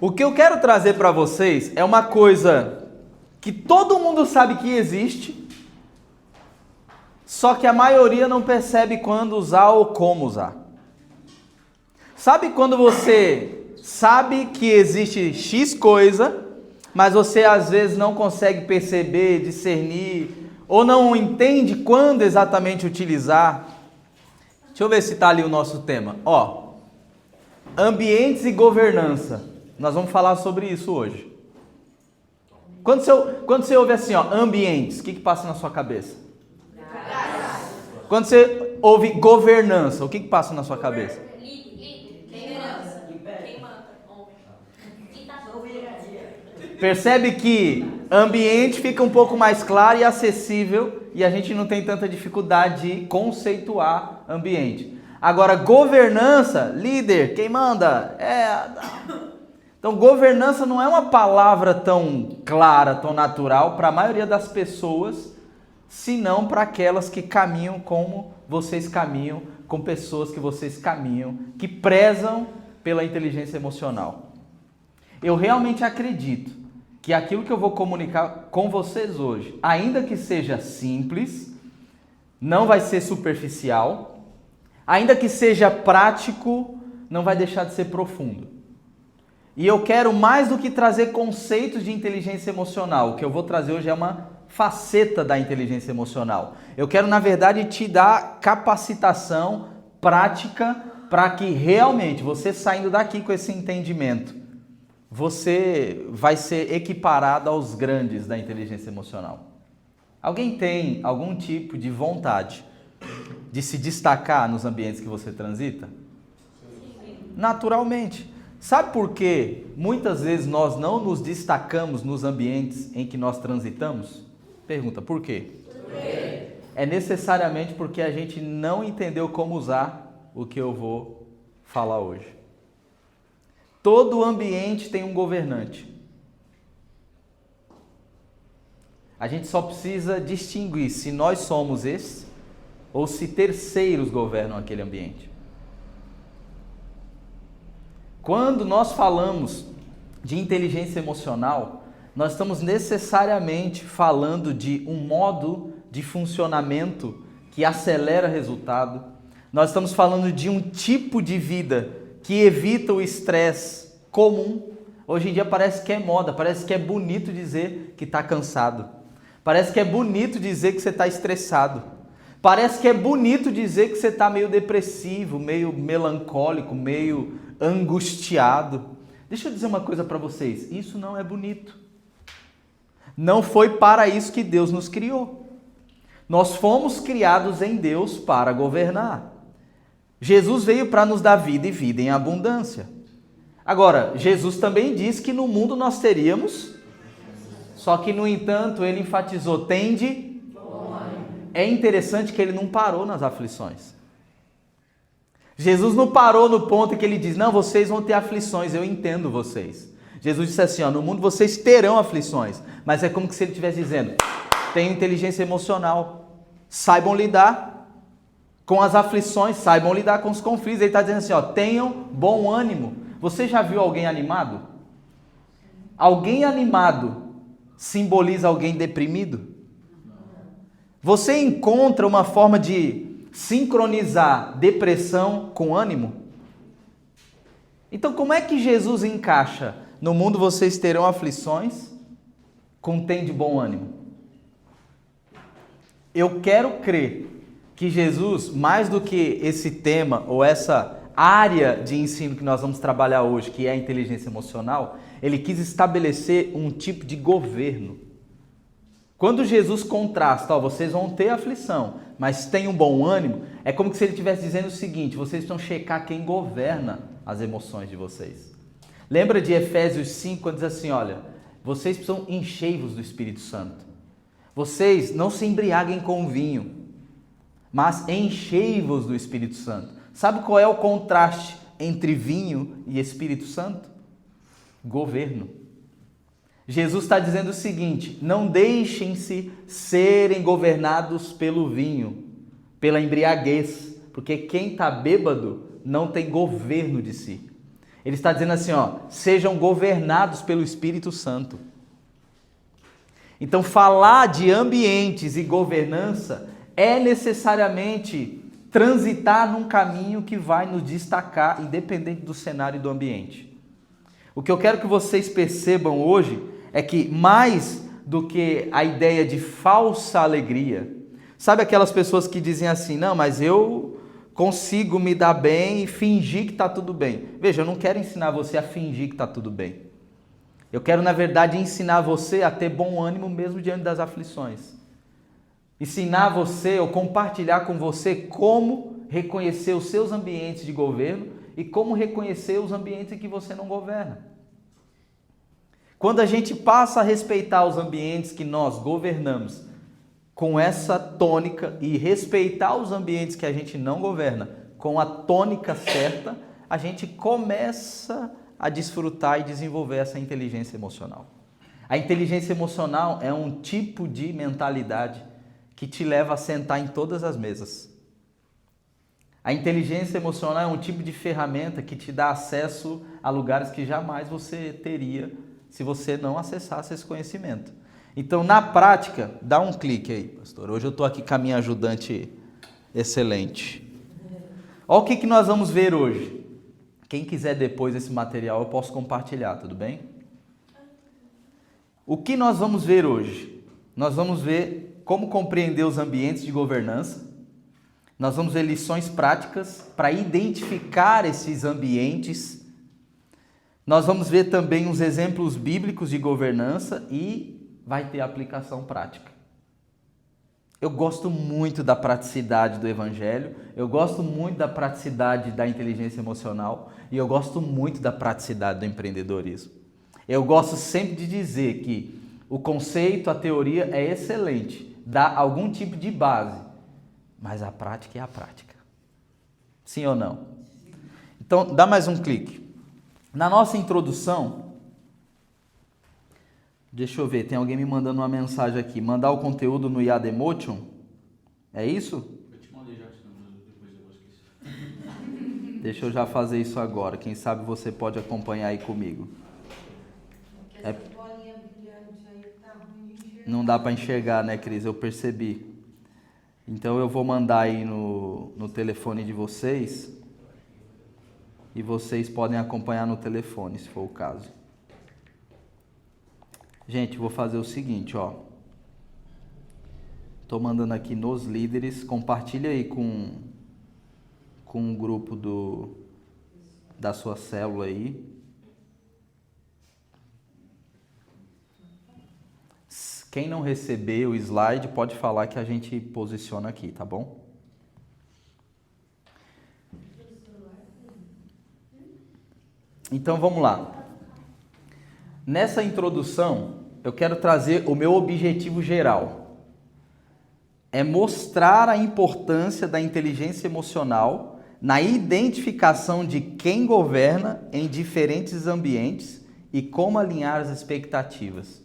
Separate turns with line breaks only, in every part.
O que eu quero trazer para vocês é uma coisa que todo mundo sabe que existe, só que a maioria não percebe quando usar ou como usar. Sabe quando você sabe que existe X coisa, mas você às vezes não consegue perceber, discernir, ou não entende quando exatamente utilizar? Deixa eu ver se está ali o nosso tema. Ambientes e governança. Nós vamos falar sobre isso hoje. Quando você ouve assim, ambientes, o que passa na sua cabeça? Quando você ouve governança, o que passa na sua cabeça? Percebe que ambiente fica um pouco mais claro e acessível e a gente não tem tanta dificuldade de conceituar ambiente. Agora, governança, líder, quem manda? Então, governança não é uma palavra tão clara, tão natural para a maioria das pessoas, senão para aquelas que caminham como vocês caminham, com pessoas que vocês caminham, que prezam pela inteligência emocional. Eu realmente acredito que aquilo que eu vou comunicar com vocês hoje, ainda que seja simples, não vai ser superficial, ainda que seja prático, não vai deixar de ser profundo. E eu quero mais do que trazer conceitos de inteligência emocional. O que eu vou trazer hoje é uma faceta da inteligência emocional. Eu quero, na verdade, te dar capacitação prática para que realmente você saindo daqui com esse entendimento, você vai ser equiparado aos grandes da inteligência emocional. Alguém tem algum tipo de vontade de se destacar nos ambientes que você transita? Sim. Naturalmente. Sabe por que muitas vezes nós não nos destacamos nos ambientes em que nós transitamos? Pergunta, por quê? Por quê? É necessariamente porque a gente não entendeu como usar o que eu vou falar hoje. Todo ambiente tem um governante. A gente só precisa distinguir se nós somos esse ou se terceiros governam aquele ambiente. Quando nós falamos de inteligência emocional, nós estamos necessariamente falando de um modo de funcionamento que acelera resultado. Nós estamos falando de um tipo de vida que evita o estresse comum. Hoje em dia parece que é moda, parece que é bonito dizer que está cansado. Parece que é bonito dizer que você está estressado. Parece que é bonito dizer que você está meio depressivo, meio melancólico, meio angustiado. Deixa eu dizer uma coisa para vocês, isso não é bonito. Não foi para isso que Deus nos criou. Nós fomos criados em Deus para governar. Jesus veio para nos dar vida e vida em abundância. Agora, Jesus também disse que no mundo nós teríamos, só que no entanto ele enfatizou, tende. É interessante que ele não parou nas aflições. Jesus não parou no ponto em que ele diz, não, vocês vão ter aflições, eu entendo vocês. Jesus disse assim, no mundo vocês terão aflições, mas é como se ele estivesse dizendo, tenham inteligência emocional, saibam lidar com as aflições, saibam lidar com os conflitos. Ele está dizendo assim, tenham bom ânimo. Você já viu alguém animado? Alguém animado simboliza alguém deprimido? Você encontra uma forma de sincronizar depressão com ânimo? Então, como é que Jesus encaixa no mundo vocês terão aflições com tem de bom ânimo? Eu quero crer que Jesus, mais do que esse tema ou essa área de ensino que nós vamos trabalhar hoje, que é a inteligência emocional, ele quis estabelecer um tipo de governo. Quando Jesus contrasta, vocês vão ter aflição, mas tenham bom ânimo, é como se ele estivesse dizendo o seguinte, vocês precisam checar quem governa as emoções de vocês. Lembra de Efésios 5, quando diz assim, olha, vocês precisam encher-vos do Espírito Santo. Vocês não se embriaguem com vinho, mas enchei-vos do Espírito Santo. Sabe qual é o contraste entre vinho e Espírito Santo? Governo. Jesus está dizendo o seguinte, não deixem-se serem governados pelo vinho, pela embriaguez, porque quem está bêbado não tem governo de si. Ele está dizendo assim, ó, sejam governados pelo Espírito Santo. Então, falar de ambientes e governança é necessariamente transitar num caminho que vai nos destacar, independente do cenário e do ambiente. O que eu quero que vocês percebam hoje é que mais do que a ideia de falsa alegria, sabe aquelas pessoas que dizem assim, não, mas eu consigo me dar bem e fingir que está tudo bem. Veja, eu não quero ensinar você a fingir que está tudo bem. Eu quero, na verdade, ensinar você a ter bom ânimo mesmo diante das aflições. Ensinar você ou compartilhar com você como reconhecer os seus ambientes de governo e como reconhecer os ambientes em que você não governa. Quando a gente passa a respeitar os ambientes que nós governamos com essa tônica e respeitar os ambientes que a gente não governa com a tônica certa, a gente começa a desfrutar e desenvolver essa inteligência emocional. A inteligência emocional é um tipo de mentalidade que te leva a sentar em todas as mesas. A inteligência emocional é um tipo de ferramenta que te dá acesso a lugares que jamais você teria se você não acessasse esse conhecimento. Então, na prática, dá um clique aí, pastor. Hoje eu estou aqui com a minha ajudante excelente. Olha o que nós vamos ver hoje. Quem quiser depois esse material, eu posso compartilhar, tudo bem? O que nós vamos ver hoje? Nós vamos ver como compreender os ambientes de governança. Nós vamos ver lições práticas para identificar esses ambientes. Nós vamos ver também uns exemplos bíblicos de governança e vai ter aplicação prática. Eu gosto muito da praticidade do Evangelho, eu gosto muito da praticidade da inteligência emocional e eu gosto muito da praticidade do empreendedorismo. Eu gosto sempre de dizer que o conceito, a teoria é excelente, dá algum tipo de base, mas a prática é a prática. Sim ou não? Então, dá mais um clique. Na nossa introdução, deixa eu ver, tem alguém me mandando uma mensagem aqui. Mandar o conteúdo no IAD Emotion? É isso?
Eu te mandei já, depois eu vou esquecer.
Deixa eu já fazer isso agora. Quem sabe você pode acompanhar aí comigo. Não dá para enxergar, né, Cris? Eu percebi. Então eu vou mandar aí no telefone de vocês. E vocês podem acompanhar no telefone, se for o caso. Gente, vou fazer o seguinte, ó. Tô mandando aqui nos líderes. Compartilha aí com o grupo da sua célula aí. Quem não receber o slide pode falar que a gente posiciona aqui, tá bom? Então vamos lá. Nessa introdução, eu quero trazer o meu objetivo geral. É mostrar a importância da inteligência emocional na identificação de quem governa em diferentes ambientes e como alinhar as expectativas.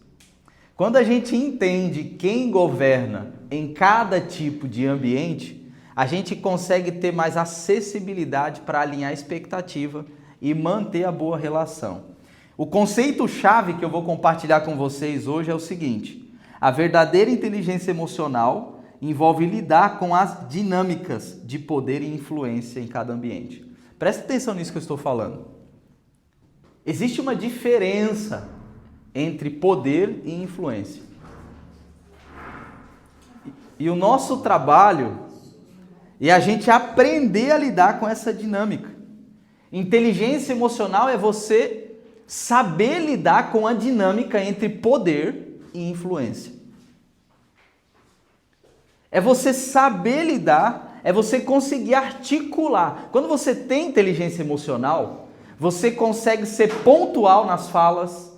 Quando a gente entende quem governa em cada tipo de ambiente, a gente consegue ter mais acessibilidade para alinhar a expectativa e manter a boa relação. O conceito-chave que eu vou compartilhar com vocês hoje é o seguinte: a verdadeira inteligência emocional envolve lidar com as dinâmicas de poder e influência em cada ambiente. Presta atenção nisso que eu estou falando. Existe uma diferença entre poder e influência. E o nosso trabalho é a gente aprender a lidar com essa dinâmica. Inteligência emocional é você saber lidar com a dinâmica entre poder e influência. É você saber lidar, é você conseguir articular. Quando você tem inteligência emocional, você consegue ser pontual nas falas,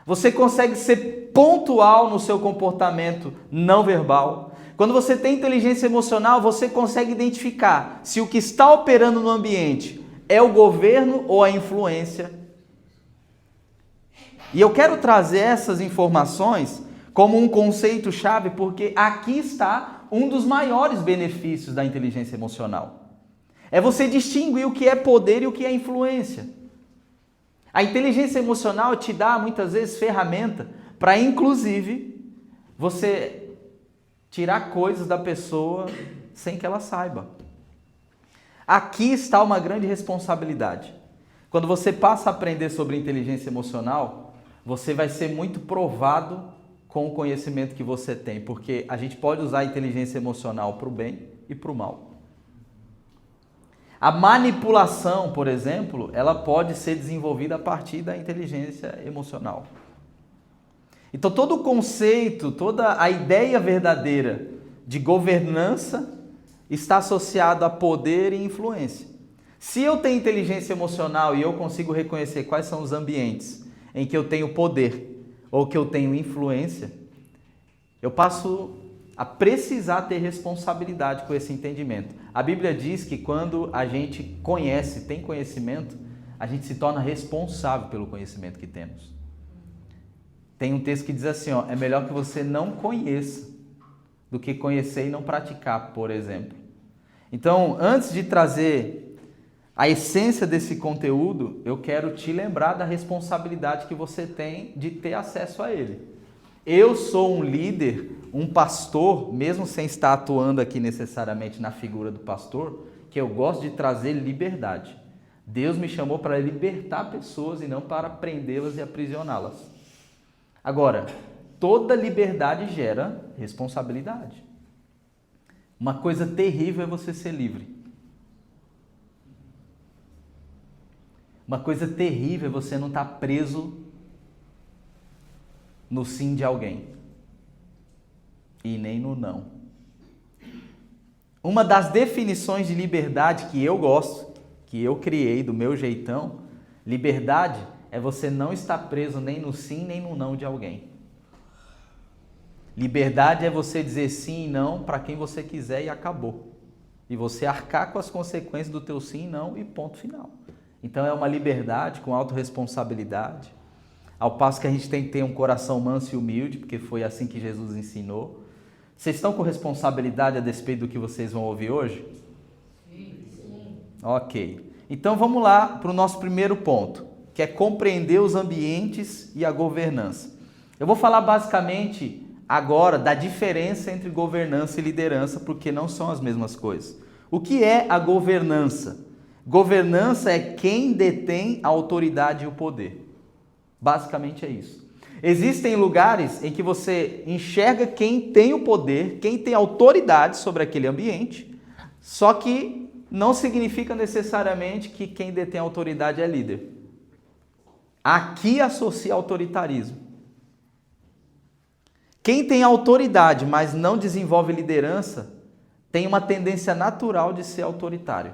você consegue ser pontual no seu comportamento não verbal. Quando você tem inteligência emocional, você consegue identificar se o que está operando no ambiente é o governo ou a influência. E eu quero trazer essas informações como um conceito-chave, porque aqui está um dos maiores benefícios da inteligência emocional. É você distinguir o que é poder e o que é influência. A inteligência emocional te dá muitas vezes ferramenta para, inclusive, você tirar coisas da pessoa sem que ela saiba. Aqui está uma grande responsabilidade. Quando você passa a aprender sobre inteligência emocional, você vai ser muito provado com o conhecimento que você tem, porque a gente pode usar a inteligência emocional para o bem e para o mal. A manipulação, por exemplo, ela pode ser desenvolvida a partir da inteligência emocional. Então, todo o conceito, toda a ideia verdadeira de governança está associado a poder e influência. Se eu tenho inteligência emocional e eu consigo reconhecer quais são os ambientes em que eu tenho poder ou que eu tenho influência, eu passo a precisar ter responsabilidade com esse entendimento. A Bíblia diz que quando a gente conhece, tem conhecimento, a gente se torna responsável pelo conhecimento que temos. Tem um texto que diz assim, ó, é melhor que você não conheça do que conhecer e não praticar, por exemplo. Então, antes de trazer a essência desse conteúdo, eu quero te lembrar da responsabilidade que você tem de ter acesso a ele. Eu sou um líder, um pastor, mesmo sem estar atuando aqui necessariamente na figura do pastor, que eu gosto de trazer liberdade. Deus me chamou para libertar pessoas e não para prendê-las e aprisioná-las. Agora, toda liberdade gera responsabilidade. Uma coisa terrível é você ser livre. Uma coisa terrível é você não estar preso no sim de alguém e nem no não. Uma das definições de liberdade que eu gosto, que eu criei do meu jeitão, liberdade é você não estar preso nem no sim nem no não de alguém. Liberdade é você dizer sim e não para quem você quiser e acabou. E você arcar com as consequências do teu sim e não e ponto final. Então é uma liberdade com autorresponsabilidade. Ao passo que a gente tem que ter um coração manso e humilde, porque foi assim que Jesus ensinou. Vocês estão com responsabilidade a despeito do que vocês vão ouvir hoje? Sim. Ok. Então vamos lá para o nosso primeiro ponto, que é compreender os ambientes e a governança. Eu vou falar basicamente agora da diferença entre governança e liderança, porque não são as mesmas coisas. O que é a governança? Governança é quem detém a autoridade e o poder. Basicamente é isso. Existem lugares em que você enxerga quem tem o poder, quem tem autoridade sobre aquele ambiente, só que não significa necessariamente que quem detém a autoridade é líder. Aqui associa autoritarismo. Quem tem autoridade, mas não desenvolve liderança, tem uma tendência natural de ser autoritário.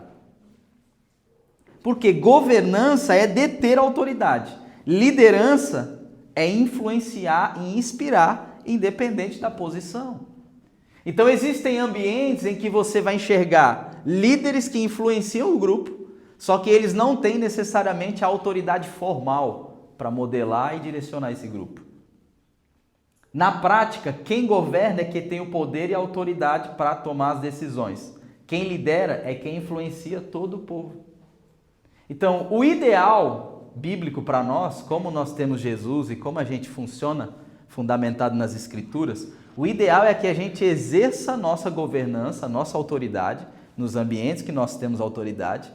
Porque governança é deter a autoridade. Liderança é influenciar e inspirar, independente da posição. Então existem ambientes em que você vai enxergar líderes que influenciam o grupo, só que eles não têm necessariamente a autoridade formal para modelar e direcionar esse grupo. Na prática, quem governa é quem tem o poder e a autoridade para tomar as decisões. Quem lidera é quem influencia todo o povo. Então, o ideal bíblico para nós, como nós temos Jesus e como a gente funciona fundamentado nas Escrituras, o ideal é que a gente exerça a nossa governança, a nossa autoridade, nos ambientes que nós temos autoridade,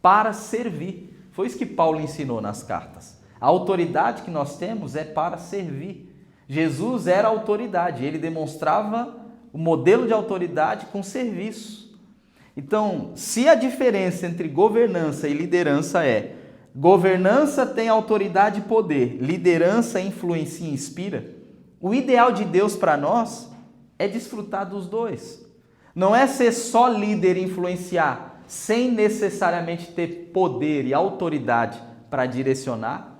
para servir. Foi isso que Paulo ensinou nas cartas. A autoridade que nós temos é para servir. Jesus era autoridade, ele demonstrava o modelo de autoridade com serviço. Então, se a diferença entre governança e liderança é governança tem autoridade e poder, liderança influencia e inspira, o ideal de Deus para nós é desfrutar dos dois. Não é ser só líder e influenciar, sem necessariamente ter poder e autoridade para direcionar,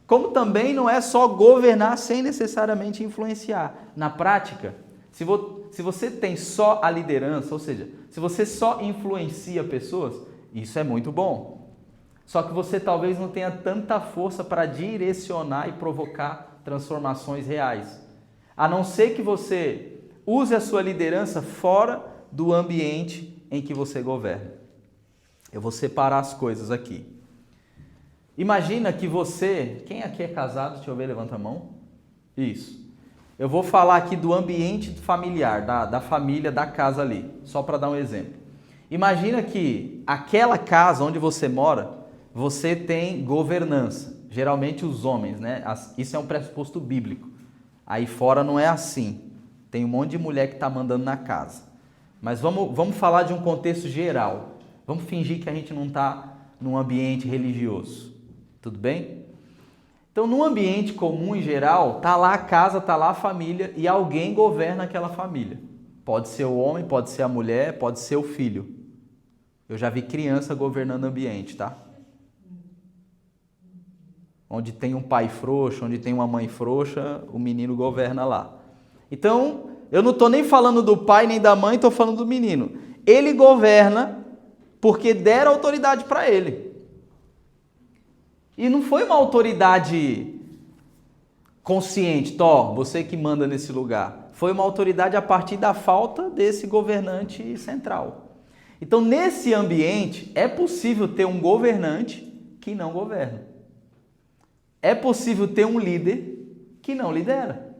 como também não é só governar sem necessariamente influenciar. Na prática, se você tem só a liderança, ou seja, se você só influencia pessoas, isso é muito bom. Só que você talvez não tenha tanta força para direcionar e provocar transformações reais. A não ser que você use a sua liderança fora do ambiente em que você governa. Eu vou separar as coisas aqui. Imagina que você... Quem aqui é casado? Deixa eu ver, levanta a mão. Isso. Eu vou falar aqui do ambiente familiar, da família, da casa ali, só para dar um exemplo. Imagina que aquela casa onde você mora, você tem governança. Geralmente os homens, né? Isso é um pressuposto bíblico. Aí fora não é assim. Tem um monte de mulher que está mandando na casa. Mas vamos falar de um contexto geral. Vamos fingir que a gente não está num ambiente religioso. Tudo bem? Então, num ambiente comum em geral, está lá a casa, está lá a família e alguém governa aquela família. Pode ser o homem, pode ser a mulher, pode ser o filho. Eu já vi criança governando ambiente, tá? Onde tem um pai frouxo, onde tem uma mãe frouxa, o menino governa lá. Então, eu não estou nem falando do pai nem da mãe, estou falando do menino. Ele governa porque deram autoridade para ele. E não foi uma autoridade consciente, você que manda nesse lugar. Foi uma autoridade a partir da falta desse governante central. Então, nesse ambiente, é possível ter um governante que não governa. É possível ter um líder que não lidera.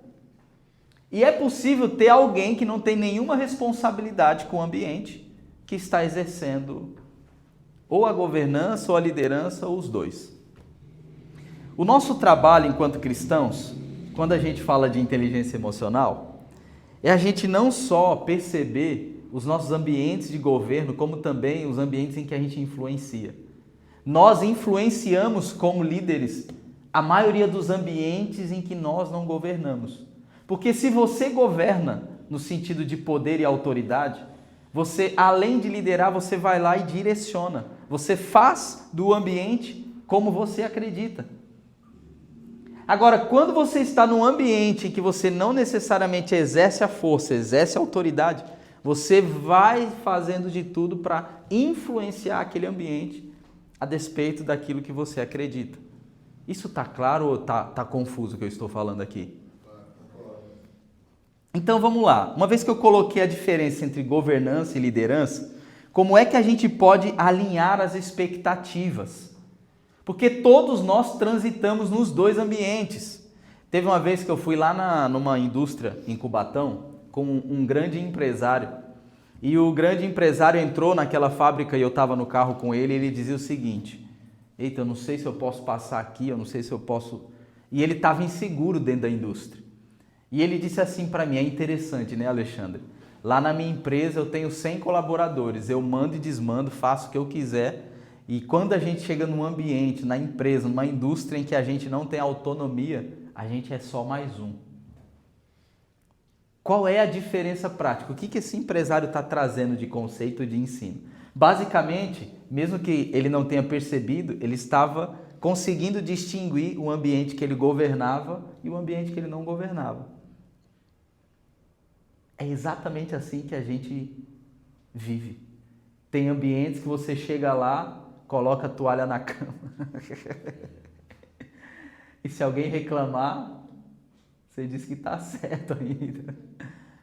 E é possível ter alguém que não tem nenhuma responsabilidade com o ambiente, que está exercendo ou a governança, ou a liderança, ou os dois. O nosso trabalho enquanto cristãos, quando a gente fala de inteligência emocional, é a gente não só perceber os nossos ambientes de governo, como também os ambientes em que a gente influencia. Nós influenciamos como líderes a maioria dos ambientes em que nós não governamos. Porque se você governa no sentido de poder e autoridade, você, além de liderar, você vai lá e direciona. Você faz do ambiente como você acredita. Agora, quando você está num ambiente em que você não necessariamente exerce a força, exerce a autoridade, você vai fazendo de tudo para influenciar aquele ambiente a despeito daquilo que você acredita. Isso está claro ou está confuso o que eu estou falando aqui? Então vamos lá. Uma vez que eu coloquei a diferença entre governança e liderança, como é que a gente pode alinhar as expectativas? Porque todos nós transitamos nos dois ambientes. Teve uma vez que eu fui lá numa indústria em Cubatão com um grande empresário. E o grande empresário entrou naquela fábrica e eu estava no carro com ele e ele dizia o seguinte: eita, eu não sei se eu posso passar aqui, eu não sei se eu posso... E ele estava inseguro dentro da indústria. E ele disse assim para mim, é interessante, né, Alexandre? Lá na minha empresa eu tenho 100 colaboradores, eu mando e desmando, faço o que eu quiser. E quando a gente chega num ambiente, na empresa, numa indústria em que a gente não tem autonomia, a gente é só mais um. Qual é a diferença prática? O que esse empresário está trazendo de conceito de ensino? Basicamente, mesmo que ele não tenha percebido, ele estava conseguindo distinguir o ambiente que ele governava e o ambiente que ele não governava. É exatamente assim que a gente vive. Tem ambientes que você chega lá, coloca a toalha na cama. E se alguém reclamar, você diz que está certo ainda.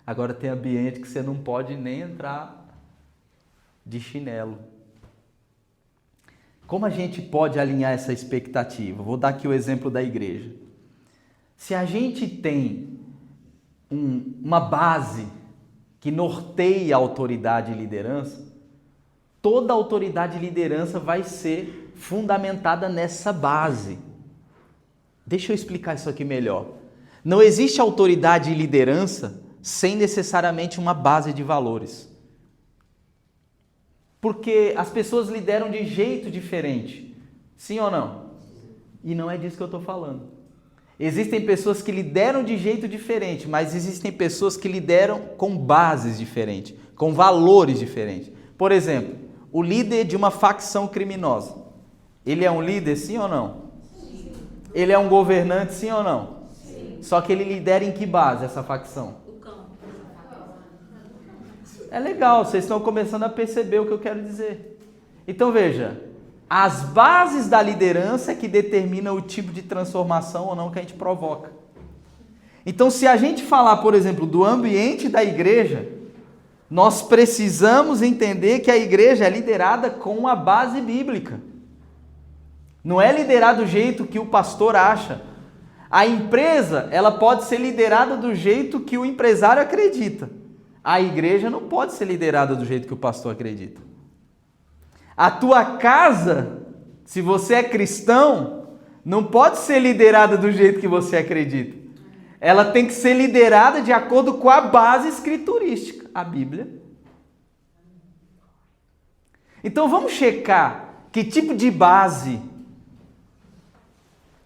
Agora tem ambiente que você não pode nem entrar de chinelo. Como a gente pode alinhar essa expectativa? Vou dar aqui o exemplo da igreja. Se a gente tem uma base que norteia a autoridade e liderança, toda autoridade e liderança vai ser fundamentada nessa base. Deixa eu explicar isso aqui melhor. Não existe autoridade e liderança sem necessariamente uma base de valores. Porque as pessoas lideram de jeito diferente. Sim ou não? E não é disso que eu estou falando. Existem pessoas que lideram de jeito diferente, mas existem pessoas que lideram com bases diferentes, com valores diferentes. Por exemplo, o líder de uma facção criminosa. Ele é um líder, sim ou não? Sim. Ele é um governante, sim ou não? Sim. Só que ele lidera em que base essa facção? O campo. É legal, vocês estão começando a perceber o que eu quero dizer. Então veja, as bases da liderança é que determinam o tipo de transformação ou não que a gente provoca. Então se a gente falar, por exemplo, do ambiente da igreja, nós precisamos entender que a igreja é liderada com uma base bíblica. Não é liderar do jeito que o pastor acha. A empresa, ela pode ser liderada do jeito que o empresário acredita. A igreja não pode ser liderada do jeito que o pastor acredita. A tua casa, se você é cristão, não pode ser liderada do jeito que você acredita. Ela tem que ser liderada de acordo com a base escriturística, a Bíblia. Então vamos checar que tipo de base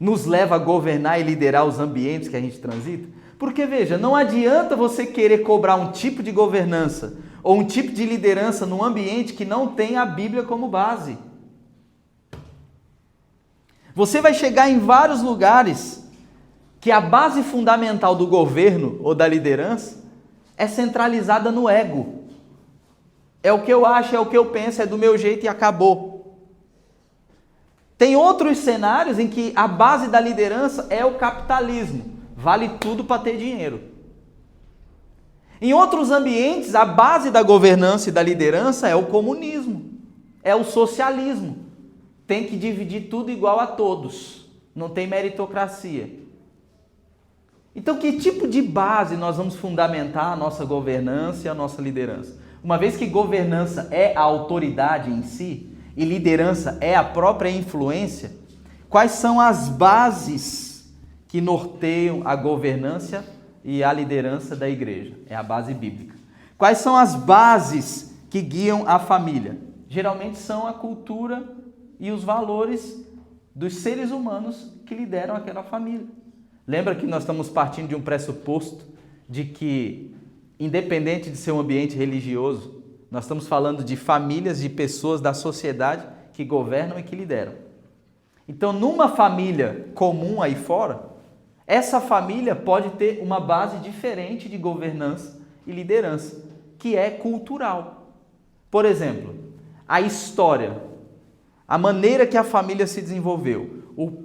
nos leva a governar e liderar os ambientes que a gente transita. Porque veja, não adianta você querer cobrar um tipo de governança ou um tipo de liderança num ambiente que não tem a Bíblia como base. Você vai chegar em vários lugares que a base fundamental do governo ou da liderança é centralizada no ego. É o que eu acho, é o que eu penso, é do meu jeito e acabou. Tem outros cenários em que a base da liderança é o capitalismo. Vale tudo para ter dinheiro. Em outros ambientes, a base da governança e da liderança é o comunismo, é o socialismo. Tem que dividir tudo igual a todos. Não tem meritocracia. Então, que tipo de base nós vamos fundamentar a nossa governança e a nossa liderança? Uma vez que governança é a autoridade em si e liderança é a própria influência, quais são as bases que norteiam a governança e a liderança da igreja? É a base bíblica. Quais são as bases que guiam a família? Geralmente são a cultura e os valores dos seres humanos que lideram aquela família. Lembra que nós estamos partindo de um pressuposto de que, independente de ser um ambiente religioso, nós estamos falando de famílias, de pessoas da sociedade que governam e que lideram. Então, numa família comum aí fora, essa família pode ter uma base diferente de governança e liderança, que é cultural. Por exemplo, a história, a maneira que a família se desenvolveu.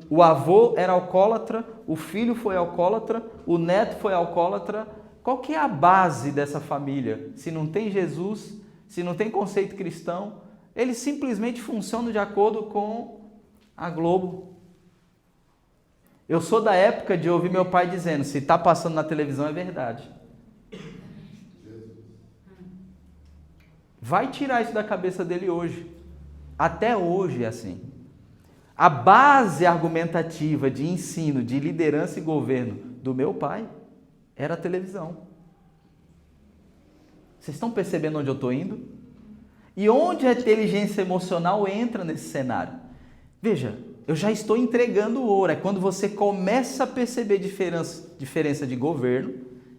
O avô era alcoólatra, o filho foi alcoólatra, o neto foi alcoólatra. Qual que é a base dessa família? Se não tem Jesus, se não tem conceito cristão, eles simplesmente funcionam de acordo com a Globo. Eu sou da época de ouvir meu pai dizendo, se está passando na televisão é verdade. Vai tirar isso da cabeça dele hoje. Até hoje é assim. A base argumentativa de ensino, de liderança e governo do meu pai era a televisão. Vocês estão percebendo onde eu estou indo? E onde a inteligência emocional entra nesse cenário? Veja, eu já estou entregando o ouro. É quando você começa a perceber diferença de governo,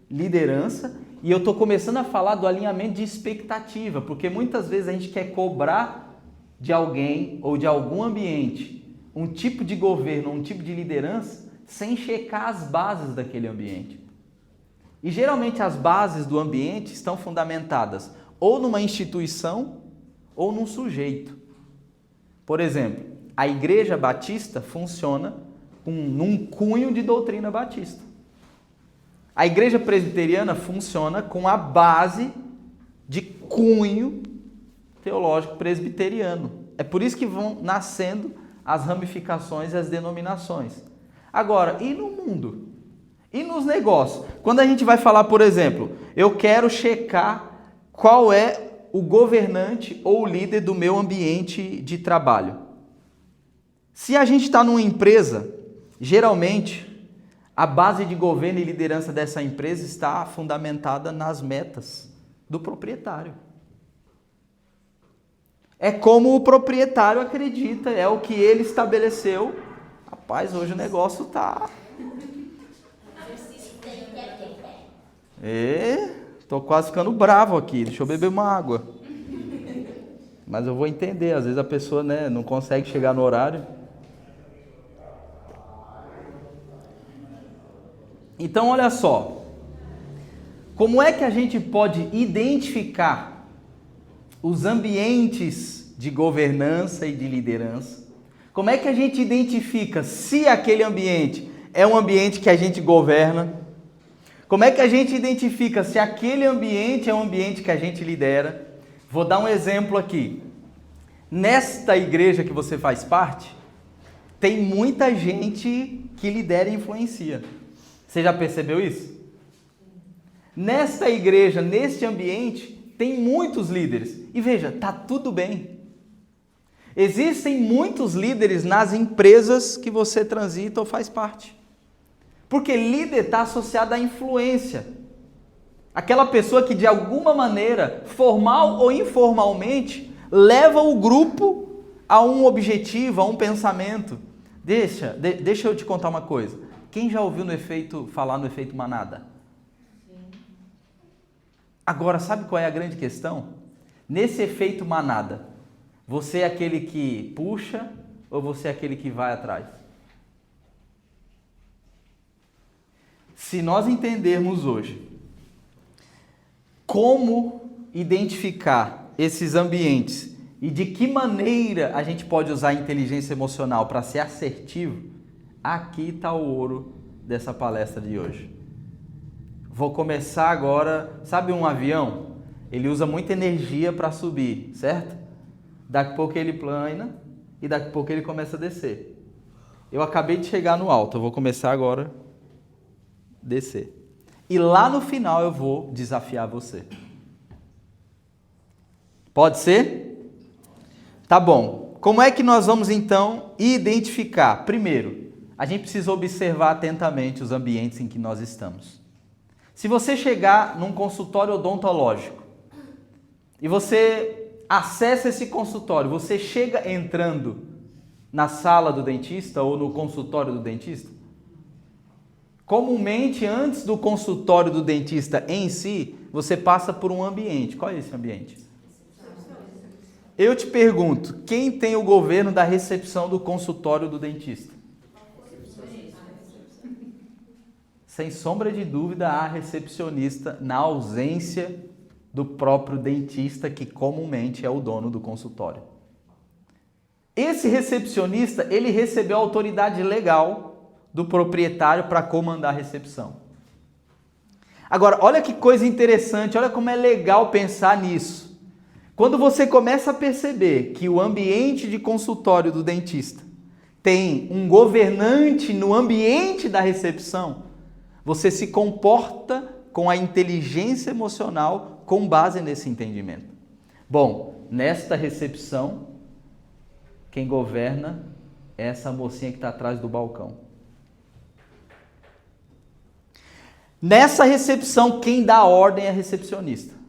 liderança, e eu estou começando a falar do alinhamento de expectativa, porque muitas vezes a gente quer cobrar de alguém ou de algum ambiente um tipo de governo, um tipo de liderança, sem checar as bases daquele ambiente. E geralmente as bases do ambiente estão fundamentadas ou numa instituição ou num sujeito. Por exemplo, a Igreja Batista funciona num cunho de doutrina batista. A Igreja Presbiteriana funciona com a base de cunho teológico presbiteriano. É por isso que vão nascendo as ramificações e as denominações. Agora, e no mundo? E nos negócios? Quando a gente vai falar, por exemplo, eu quero checar qual é o governante ou o líder do meu ambiente de trabalho. Se a gente está numa empresa, geralmente a base de governo e liderança dessa empresa está fundamentada nas metas do proprietário. É como o proprietário acredita, é o que ele estabeleceu. Rapaz, hoje o negócio tá... Tô quase ficando bravo aqui, deixa eu beber uma água. Mas eu vou entender, às vezes a pessoa, né, não consegue chegar no horário. Então, olha só. Como é que a gente pode identificar os ambientes de governança e de liderança? Como é que a gente identifica se aquele ambiente é um ambiente que a gente governa? Como é que a gente identifica se aquele ambiente é um ambiente que a gente lidera? Vou dar um exemplo aqui. Nesta igreja que você faz parte, tem muita gente que lidera e influencia. Você já percebeu isso? Nesta igreja, neste ambiente, tem muitos líderes. E veja, tá tudo bem. Existem muitos líderes nas empresas que você transita ou faz parte. Porque líder está associado à influência. Aquela pessoa que de alguma maneira, formal ou informalmente, leva o grupo a um objetivo, a um pensamento. Deixa eu te contar uma coisa. Quem já ouviu falar no efeito manada? Agora, sabe qual é a grande questão? Nesse efeito manada, você é aquele que puxa ou você é aquele que vai atrás? Se nós entendermos hoje como identificar esses ambientes e de que maneira a gente pode usar a inteligência emocional para ser assertivo, aqui está o ouro dessa palestra de hoje. Vou começar agora, sabe um avião? Ele usa muita energia para subir, certo? Daqui a pouco ele plana e daqui a pouco ele começa a descer. Eu acabei de chegar no alto, eu vou começar agora a descer. E lá no final eu vou desafiar você. Pode ser? Tá bom. Como é que nós vamos então identificar? Primeiro, a gente precisa observar atentamente os ambientes em que nós estamos. Se você chegar num consultório odontológico e você acessa esse consultório, você chega entrando na sala do dentista ou no consultório do dentista? Comumente, antes do consultório do dentista em si, você passa por um ambiente. Qual é esse ambiente? Eu te pergunto, quem tem o governo da recepção do consultório do dentista? Sem sombra de dúvida, a recepcionista, na ausência do próprio dentista, que comumente é o dono do consultório. Esse recepcionista, ele recebeu a autoridade legal do proprietário para comandar a recepção. Agora, olha que coisa interessante, olha como é legal pensar nisso. Quando você começa a perceber que o ambiente de consultório do dentista tem um governante no ambiente da recepção, você se comporta com a inteligência emocional com base nesse entendimento. Bom, nesta recepção, quem governa é essa mocinha que está atrás do balcão. Nessa recepção, quem dá ordem é a recepcionista.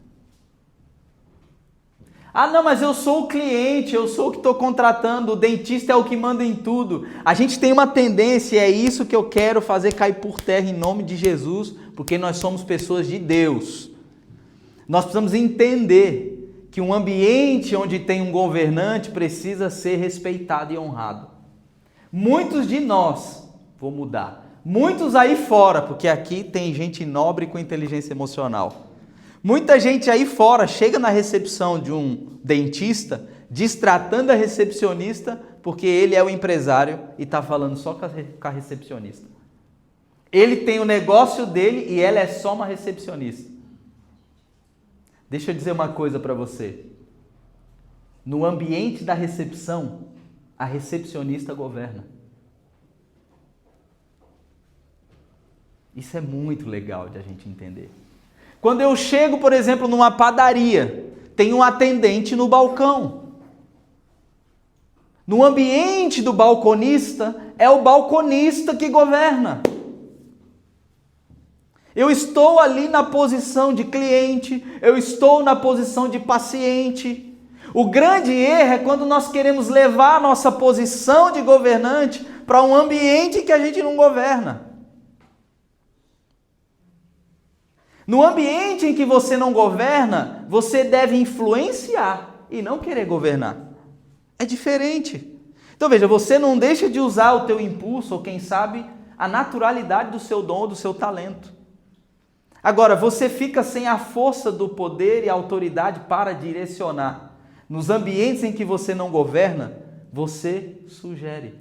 Ah, não, mas eu sou o cliente, eu sou o que estou contratando, o dentista é o que manda em tudo. A gente tem uma tendência, é isso que eu quero fazer cair por terra em nome de Jesus, porque nós somos pessoas de Deus. Nós precisamos entender que um ambiente onde tem um governante precisa ser respeitado e honrado. Muitos de nós, vou mudar, muitos aí fora, porque aqui tem gente nobre com inteligência emocional. Muita gente aí fora chega na recepção de um dentista, destratando a recepcionista, porque ele é o empresário e está falando só com a recepcionista. Ele tem o negócio dele e ela é só uma recepcionista. Deixa eu dizer uma coisa para você. No ambiente da recepção, a recepcionista governa. Isso é muito legal de a gente entender. Quando eu chego, por exemplo, numa padaria, tem um atendente no balcão. No ambiente do balconista, é o balconista que governa. Eu estou ali na posição de cliente, eu estou na posição de paciente. O grande erro é quando nós queremos levar a nossa posição de governante para um ambiente que a gente não governa. No ambiente em que você não governa, você deve influenciar e não querer governar. É diferente. Então veja, você não deixa de usar o teu impulso, ou quem sabe, a naturalidade do seu dom, do seu talento. Agora, você fica sem a força do poder e a autoridade para direcionar. Nos ambientes em que você não governa, você sugere.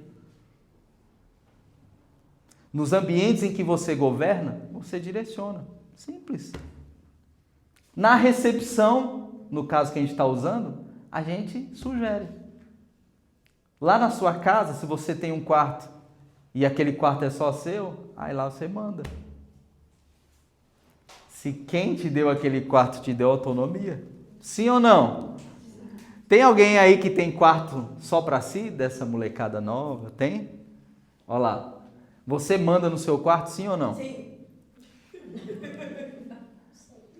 Nos ambientes em que você governa, você direciona. Simples. Na recepção, no caso que a gente está usando, a gente sugere. Lá na sua casa, se você tem um quarto e aquele quarto é só seu, aí lá você manda. Se quem te deu aquele quarto te deu autonomia. Sim ou não? Tem alguém aí que tem quarto só para si, dessa molecada nova? Tem? Olha lá. Você manda no seu quarto, sim ou não?
Sim.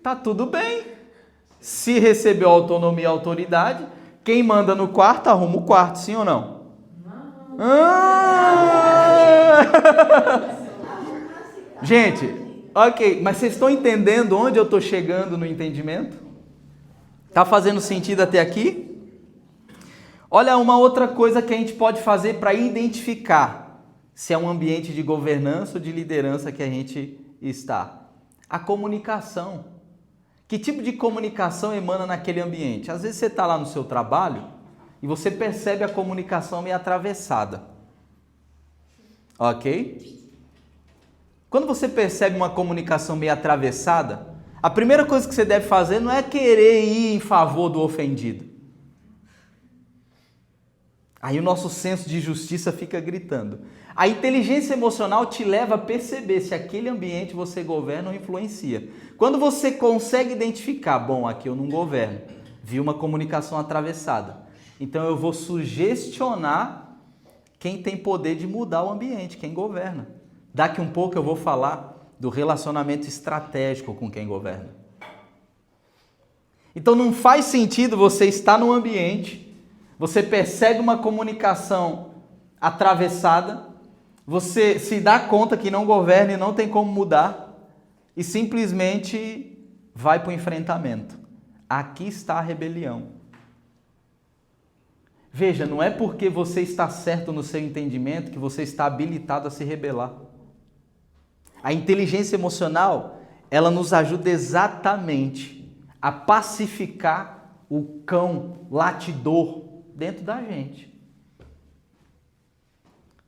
Tá tudo bem. Se recebeu autonomia e autoridade, quem manda no quarto, arruma o quarto, sim ou não? Gente, ok, mas vocês estão entendendo onde eu estou chegando no entendimento? Tá fazendo sentido até aqui? Olha, uma outra coisa que a gente pode fazer para identificar se é um ambiente de governança ou de liderança que a gente está. A comunicação. Que tipo de comunicação emana naquele ambiente? Às vezes você está lá no seu trabalho e você percebe a comunicação meio atravessada. Ok? Quando você percebe uma comunicação meio atravessada, a primeira coisa que você deve fazer não é querer ir em favor do ofendido. Aí o nosso senso de justiça fica gritando. A inteligência emocional te leva a perceber se aquele ambiente você governa ou influencia. Quando você consegue identificar, bom, aqui eu não governo, vi uma comunicação atravessada, então eu vou sugestionar quem tem poder de mudar o ambiente, quem governa. Daqui um pouco eu vou falar do relacionamento estratégico com quem governa. Então não faz sentido você estar num ambiente, você percebe uma comunicação atravessada, você se dá conta que não governa e não tem como mudar e simplesmente vai para o enfrentamento. Aqui está a rebelião. Veja, não é porque você está certo no seu entendimento que você está habilitado a se rebelar. A inteligência emocional, ela nos ajuda exatamente a pacificar o cão latidor dentro da gente.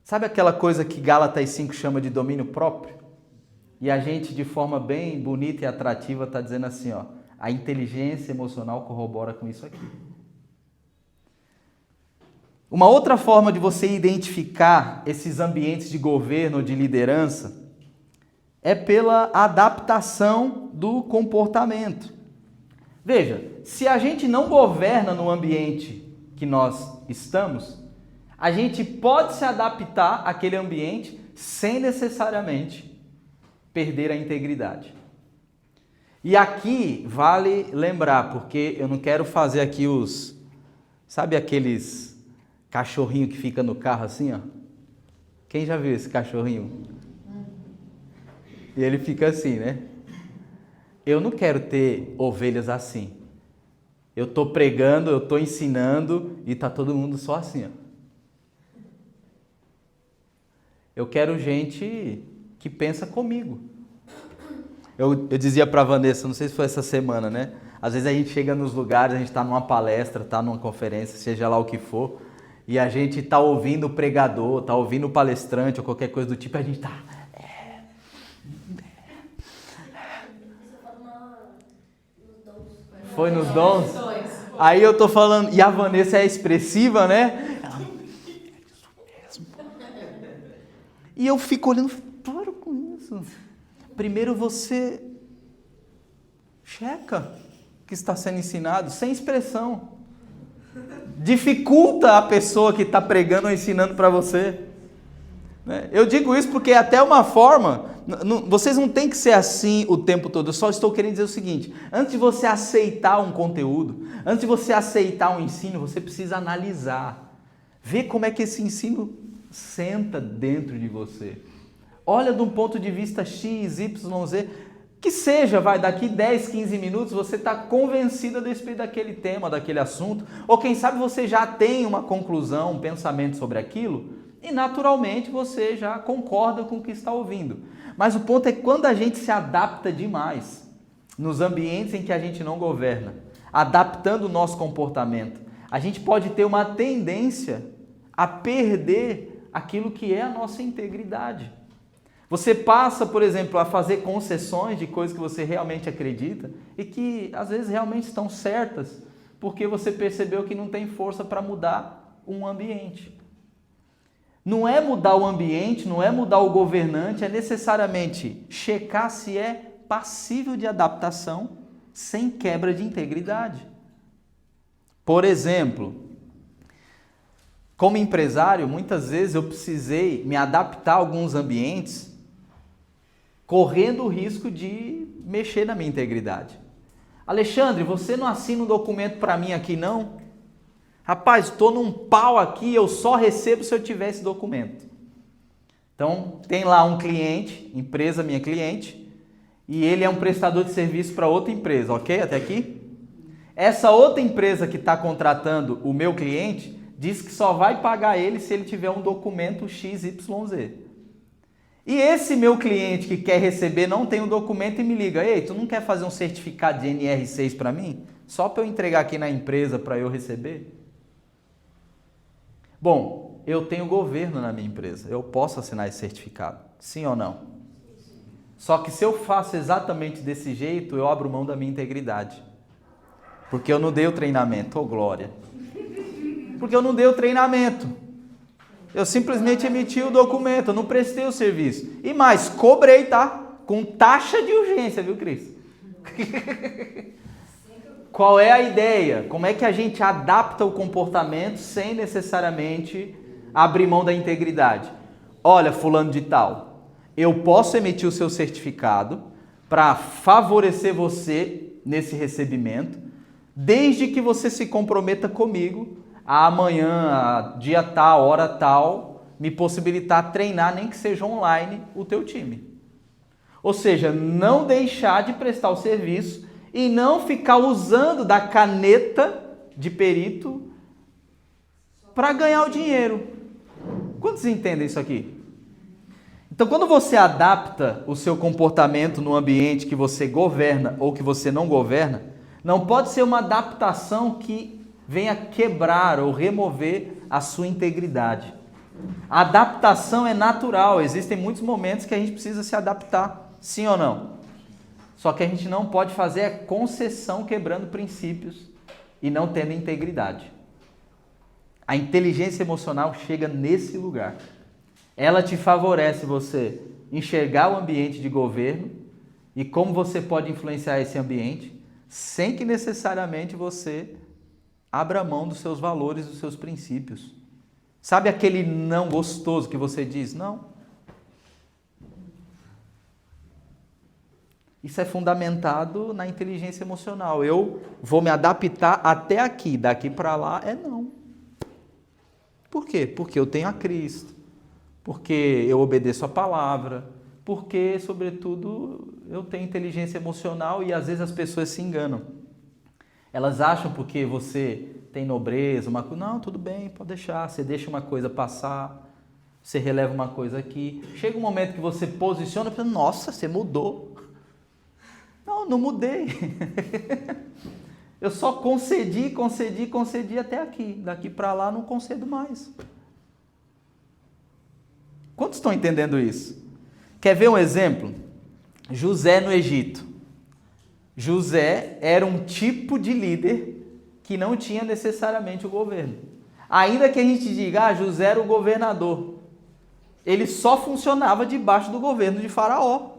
Sabe aquela coisa que Gálatas 5 chama de domínio próprio? E a gente, de forma bem bonita e atrativa, está dizendo assim, ó, a inteligência emocional corrobora com isso aqui. Uma outra forma de você identificar esses ambientes de governo ou de liderança é pela adaptação do comportamento. Veja, se a gente não governa no ambiente que nós estamos, a gente pode se adaptar àquele ambiente sem necessariamente perder a integridade. E aqui vale lembrar, porque eu não quero fazer aqui sabe aqueles cachorrinho que fica no carro assim, ó? Quem já viu esse cachorrinho? E ele fica assim, né? Eu não quero ter ovelhas assim. Eu estou pregando, eu estou ensinando e está todo mundo só assim, ó. Eu quero gente que pensa comigo. Eu dizia para a Vanessa, não sei se foi essa semana, né? Às vezes a gente chega nos lugares, a gente está numa palestra, está numa conferência, seja lá o que for, e a gente está ouvindo o pregador, está ouvindo o palestrante ou qualquer coisa do tipo, e a gente está... Foi nos dons? Aí eu tô falando, e a Vanessa é expressiva, né? Ela, isso mesmo. E eu fico olhando, para com isso. Primeiro você checa o que está sendo ensinado, sem expressão. Dificulta a pessoa que está pregando ou ensinando para você. Eu digo isso porque é até uma forma, vocês não têm que ser assim o tempo todo, eu só estou querendo dizer o seguinte, antes de você aceitar um conteúdo, antes de você aceitar um ensino, você precisa analisar, ver como é que esse ensino senta dentro de você. Olha de um ponto de vista X, Y, Z, que seja, daqui 10, 15 minutos você está convencido a respeito daquele tema, daquele assunto, ou quem sabe você já tem uma conclusão, um pensamento sobre aquilo, e naturalmente você já concorda com o que está ouvindo. Mas o ponto é que quando a gente se adapta demais nos ambientes em que a gente não governa, adaptando o nosso comportamento, a gente pode ter uma tendência a perder aquilo que é a nossa integridade. Você passa, por exemplo, a fazer concessões de coisas que você realmente acredita e que às vezes realmente estão certas, porque você percebeu que não tem força para mudar um ambiente. Não é mudar o ambiente, não é mudar o governante, é necessariamente checar se é passível de adaptação sem quebra de integridade. Por exemplo, como empresário, muitas vezes eu precisei me adaptar a alguns ambientes correndo o risco de mexer na minha integridade. Alexandre, você não assina um documento para mim aqui não? Rapaz, estou num pau aqui, eu só recebo se eu tiver esse documento. Então, tem lá um cliente, empresa minha cliente, e ele é um prestador de serviço para outra empresa, ok? Até aqui? Essa outra empresa que está contratando o meu cliente diz que só vai pagar ele se ele tiver um documento XYZ. E esse meu cliente que quer receber não tem o documento e me liga, ei, tu não quer fazer um certificado de NR6 para mim? Só para eu entregar aqui na empresa para eu receber? Bom, eu tenho governo na minha empresa, eu posso assinar esse certificado, sim ou não? Só que se eu faço exatamente desse jeito, eu abro mão da minha integridade. Porque eu não dei o treinamento, glória. Porque eu não dei o treinamento. Eu simplesmente emiti o documento, eu não prestei o serviço. E mais, cobrei, tá? Com taxa de urgência, viu, Cris? Qual é a ideia? Como é que a gente adapta o comportamento sem necessariamente abrir mão da integridade? Olha, fulano de tal, eu posso emitir o seu certificado para favorecer você nesse recebimento, desde que você se comprometa comigo a amanhã, a dia tal, hora tal, me possibilitar treinar, nem que seja online, o teu time. Ou seja, não deixar de prestar o serviço e não ficar usando da caneta de perito para ganhar o dinheiro. Quantos entendem isso aqui? Então, quando você adapta o seu comportamento no ambiente que você governa ou que você não governa, não pode ser uma adaptação que venha quebrar ou remover a sua integridade. A adaptação é natural, existem muitos momentos que a gente precisa se adaptar, sim ou não? Só que a gente não pode fazer a concessão quebrando princípios e não tendo integridade. A inteligência emocional chega nesse lugar. Ela te favorece você enxergar o ambiente de governo e como você pode influenciar esse ambiente sem que necessariamente você abra mão dos seus valores, dos seus princípios. Sabe aquele não gostoso que você diz? Não. Isso é fundamentado na inteligência emocional. Eu vou me adaptar até aqui, daqui para lá é não. Por quê? Porque eu tenho a Cristo, porque eu obedeço a palavra, porque, sobretudo, eu tenho inteligência emocional e às vezes as pessoas se enganam. Elas acham porque você tem nobreza, uma coisa, não, tudo bem, pode deixar, você deixa uma coisa passar, você releva uma coisa aqui. Chega um momento que você posiciona e pensa, nossa, você mudou. Não mudei. Eu só concedi até aqui. Daqui para lá não concedo mais. Quantos estão entendendo isso? Quer ver um exemplo? José no Egito. José era um tipo de líder que não tinha necessariamente o governo. Ainda que a gente diga, José era o governador. Ele só funcionava debaixo do governo de Faraó.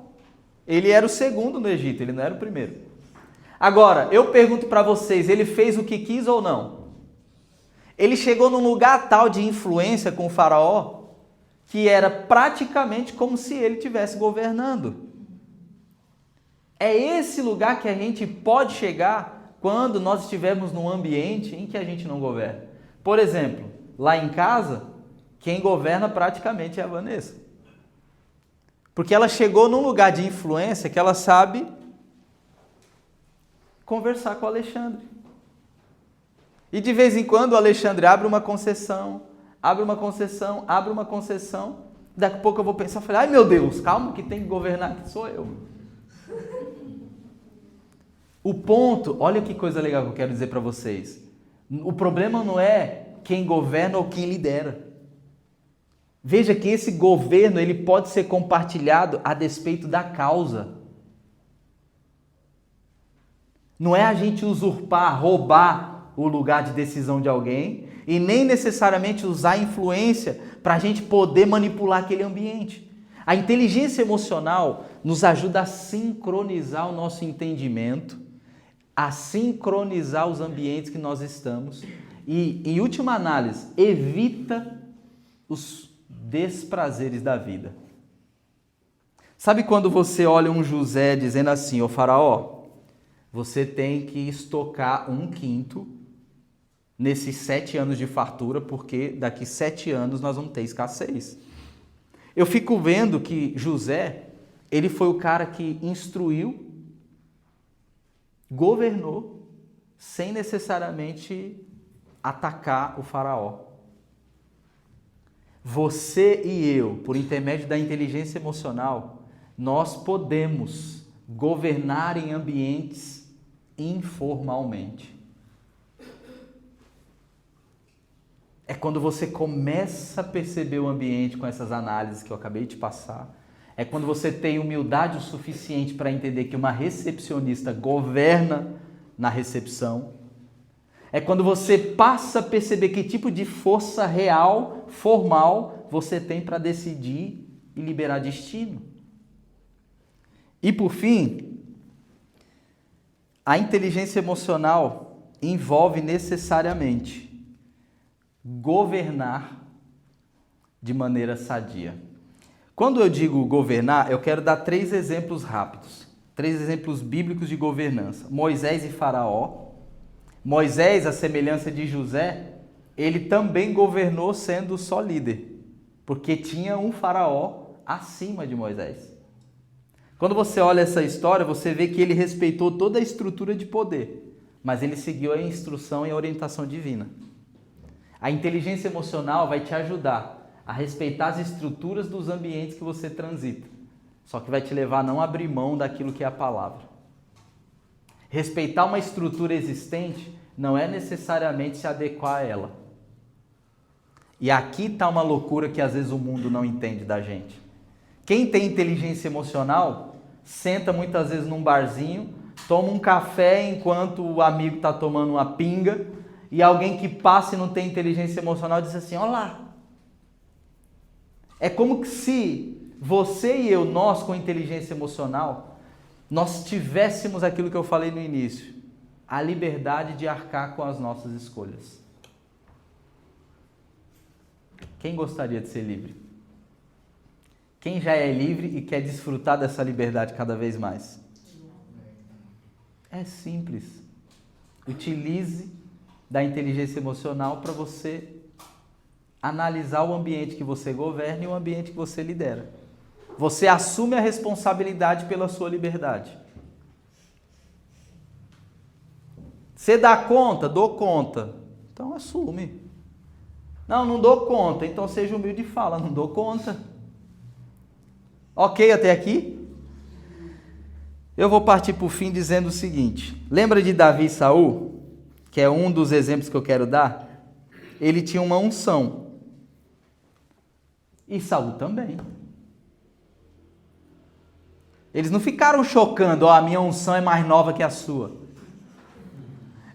Ele era o segundo no Egito, ele não era o primeiro. Agora, eu pergunto para vocês, ele fez o que quis ou não? Ele chegou num lugar tal de influência com o Faraó que era praticamente como se ele estivesse governando. É esse lugar que a gente pode chegar quando nós estivermos num ambiente em que a gente não governa. Por exemplo, lá em casa, quem governa praticamente é a Vanessa. Porque ela chegou num lugar de influência que ela sabe conversar com o Alexandre. E de vez em quando o Alexandre abre uma concessão. Daqui a pouco eu vou pensar, ai meu Deus, calma que tem que governar, que sou eu. O ponto, olha que coisa legal que eu quero dizer para vocês. O problema não é quem governa ou quem lidera. Veja que esse governo ele pode ser compartilhado a despeito da causa. Não é a gente usurpar, roubar o lugar de decisão de alguém e nem necessariamente usar a influência para a gente poder manipular aquele ambiente. A inteligência emocional nos ajuda a sincronizar o nosso entendimento, a sincronizar os ambientes que nós estamos e, em última análise, evita os desprazeres da vida. Sabe quando você olha um José dizendo assim, ô faraó, você tem que estocar 1/5 nesses 7 anos de fartura, porque daqui 7 anos nós vamos ter escassez. Eu fico vendo que José, ele foi o cara que instruiu, governou, sem necessariamente atacar o faraó. Você e eu, por intermédio da inteligência emocional, nós podemos governar em ambientes informalmente. É quando você começa a perceber o ambiente com essas análises que eu acabei de passar. É quando você tem humildade o suficiente para entender que uma recepcionista governa na recepção. É quando você passa a perceber que tipo de força real, formal, você tem para decidir e liberar destino. E por fim, a inteligência emocional envolve necessariamente governar de maneira sadia. Quando eu digo governar, eu quero dar 3 exemplos rápidos. 3 exemplos bíblicos de governança. Moisés e Faraó. Moisés, a semelhança de José, ele também governou sendo só líder, porque tinha um faraó acima de Moisés. Quando você olha essa história, você vê que ele respeitou toda a estrutura de poder, mas ele seguiu a instrução e a orientação divina. A inteligência emocional vai te ajudar a respeitar as estruturas dos ambientes que você transita, só que vai te levar a não abrir mão daquilo que é a palavra. Respeitar uma estrutura existente não é necessariamente se adequar a ela. E aqui está uma loucura que às vezes o mundo não entende da gente. Quem tem inteligência emocional, senta muitas vezes num barzinho, toma um café enquanto o amigo está tomando uma pinga, e alguém que passa e não tem inteligência emocional diz assim, olha lá. É como se você e eu, nós com inteligência emocional, nós tivéssemos aquilo que eu falei no início, a liberdade de arcar com as nossas escolhas. Quem gostaria de ser livre? Quem já é livre e quer desfrutar dessa liberdade cada vez mais? É simples. Utilize da inteligência emocional para você analisar o ambiente que você governa e o ambiente que você lidera. Você assume a responsabilidade pela sua liberdade. Você dá conta? Dou conta. Então assume. Não dou conta. Então seja humilde e fala, não dou conta. Ok até aqui? Eu vou partir para o fim dizendo o seguinte. Lembra de Davi e Saul? Que é um dos exemplos que eu quero dar? Ele tinha uma unção. E Saul também. Eles não ficaram chocando, a minha unção é mais nova que a sua.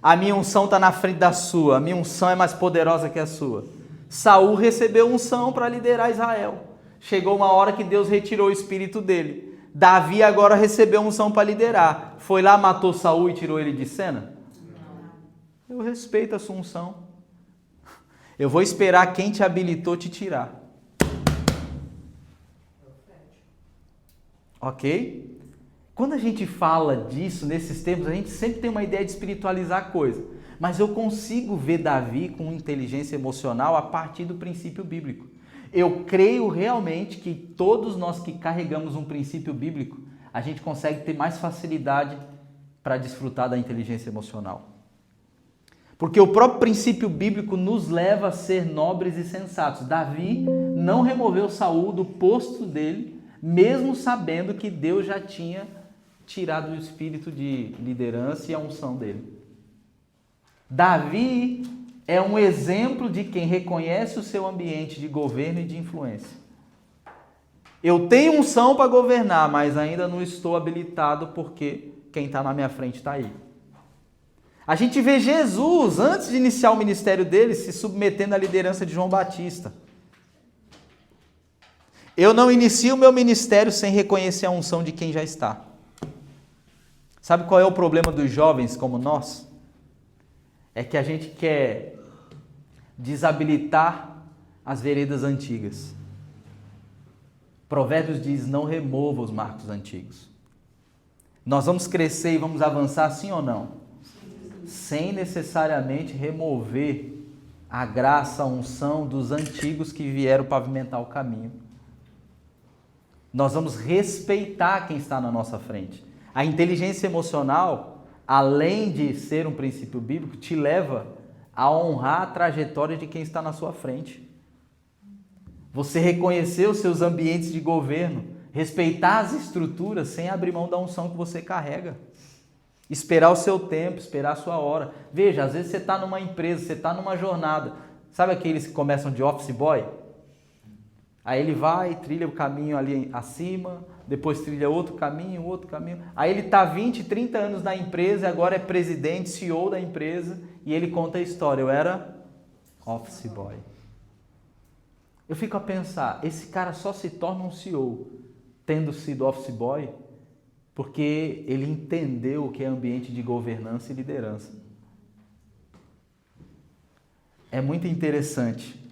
A minha unção está na frente da sua, a minha unção é mais poderosa que a sua. Saul recebeu unção para liderar Israel. Chegou uma hora que Deus retirou o espírito dele. Davi agora recebeu unção para liderar. Foi lá, matou Saul e tirou ele de cena? Eu respeito a sua unção. Eu vou esperar quem te habilitou te tirar. Ok? Quando a gente fala disso, nesses termos, a gente sempre tem uma ideia de espiritualizar a coisa. Mas eu consigo ver Davi com inteligência emocional a partir do princípio bíblico. Eu creio realmente que todos nós que carregamos um princípio bíblico, a gente consegue ter mais facilidade para desfrutar da inteligência emocional. Porque o próprio princípio bíblico nos leva a ser nobres e sensatos. Davi não removeu Saul do posto dele, mesmo sabendo que Deus já tinha tirado o espírito de liderança e a unção dele. Davi é um exemplo de quem reconhece o seu ambiente de governo e de influência. Eu tenho unção para governar, mas ainda não estou habilitado porque quem está na minha frente está aí. A gente vê Jesus, antes de iniciar o ministério dele, se submetendo à liderança de João Batista. Eu não inicio o meu ministério sem reconhecer a unção de quem já está. Sabe qual é o problema dos jovens como nós? É que a gente quer desabilitar as veredas antigas. Provérbios diz, não remova os marcos antigos. Nós vamos crescer e vamos avançar sim ou não? Sem necessariamente remover a graça, a unção dos antigos que vieram pavimentar o caminho. Nós vamos respeitar quem está na nossa frente. A inteligência emocional, além de ser um princípio bíblico, te leva a honrar a trajetória de quem está na sua frente. Você reconhecer os seus ambientes de governo, respeitar as estruturas sem abrir mão da unção que você carrega. Esperar o seu tempo, esperar a sua hora. Veja, às vezes você está numa empresa, você está numa jornada. Sabe aqueles que começam de office boy? Aí ele vai, trilha o caminho ali acima, depois trilha outro caminho. Aí ele está 20, 30 anos na empresa e agora é presidente, CEO da empresa e ele conta a história. Eu era office boy. Eu fico a pensar, esse cara só se torna um CEO tendo sido office boy porque ele entendeu o que é ambiente de governança e liderança. É muito interessante.